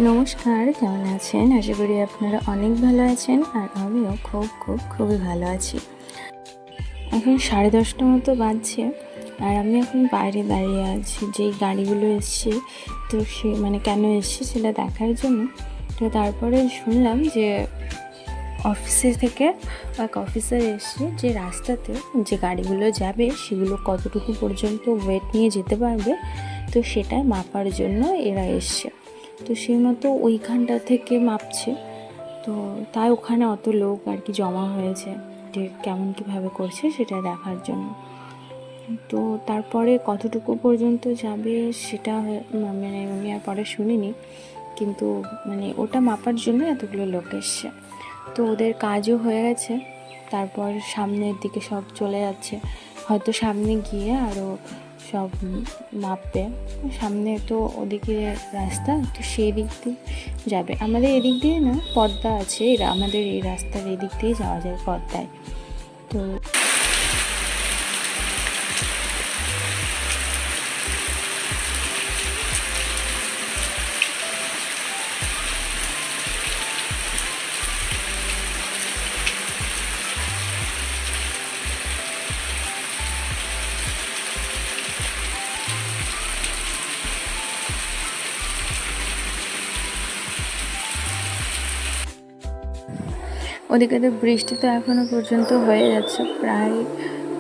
নমস্কার, কেমন আছেন? আশা করি আপনারা অনেক ভালো আছেন আর আমিও খুবই ভালো আছি। এখন 10:30 মতো বাজছে আর আমি এখন বাইরে দাঁড়িয়ে আছি। যেই গাড়িগুলো এসছে তো সে কেন এসছে সেটা দেখার জন্য। তো তারপরে শুনলাম যে অফিসে থেকে এক অফিসার এসছে যে রাস্তাতে যে গাড়িগুলো যাবে সেগুলো কতটুকু পর্যন্ত ওয়েট নিয়ে যেতে পারবে, তো সেটা মাপার জন্য এরা এসছে। তো সেই মতো ওইখানটা থেকে মাপছে। তো তাই ওখানে অত লোক আর কি জমা হয়েছে যে কেমন কীভাবে করছে সেটা দেখার জন্য। তো তারপরে কতটুকু পর্যন্ত যাবে সেটা আমি আর পরে শুনিনি, কিন্তু ওটা মাপার জন্য এতগুলো লোক এসছে। তো ওদের কাজও হয়ে গেছে, তারপর সামনের দিকে সব চলে যাচ্ছে। হয়তো সামনে গিয়ে আরও সব মাপবে। সামনে তো ওদিকে রাস্তা, তো সেই দিক দিয়ে যাবে। আমাদের এদিক দিয়ে না পদ্মা আছে, এরা আমাদের এই রাস্তার এদিক দিয়ে যাওয়া যায় পদ্মায়। তো ওদিকে তো বৃষ্টি তো এখনও পর্যন্ত হয়ে যাচ্ছে,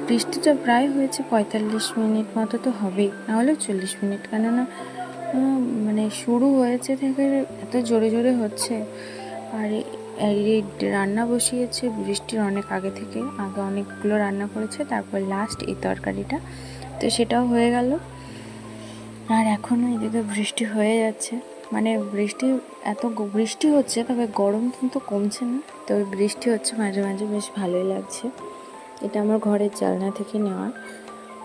বৃষ্টিটা প্রায় হয়েছে 45 মিনিট মতো তো হবেই, নাহলে 40 মিনিট। কেননা শুরু হয়েছে থেকে এত জোরে জোরে হচ্ছে। আর এই রান্না বসিয়েছে বৃষ্টির অনেক আগে অনেকগুলো রান্না করেছে, তারপর লাস্ট এই তরকারিটা, তো সেটাও হয়ে গেল। আর এখনও এদিকে বৃষ্টি হয়ে যাচ্ছে। বৃষ্টি হচ্ছে, তবে গরম কিন্তু কমছে না। তবে বৃষ্টি হচ্ছে মাঝে মাঝে, বেশ ভালোই লাগছে। এটা আমার ঘরের জানলা থেকে নেওয়া।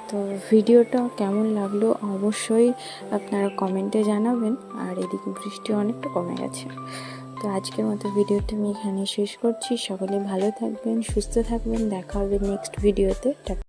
তো ভিডিওটা কেমন লাগলো অবশ্যই আপনারা কমেন্টে জানাবেন। আর এদিকে বৃষ্টি অনেকটা কমে গেছে। তো আজকের মতো ভিডিওটা আমি এখানে শেষ করছি। সকলে ভালো থাকবেন, সুস্থ থাকবেন, দেখা হবে নেক্সট ভিডিওতে।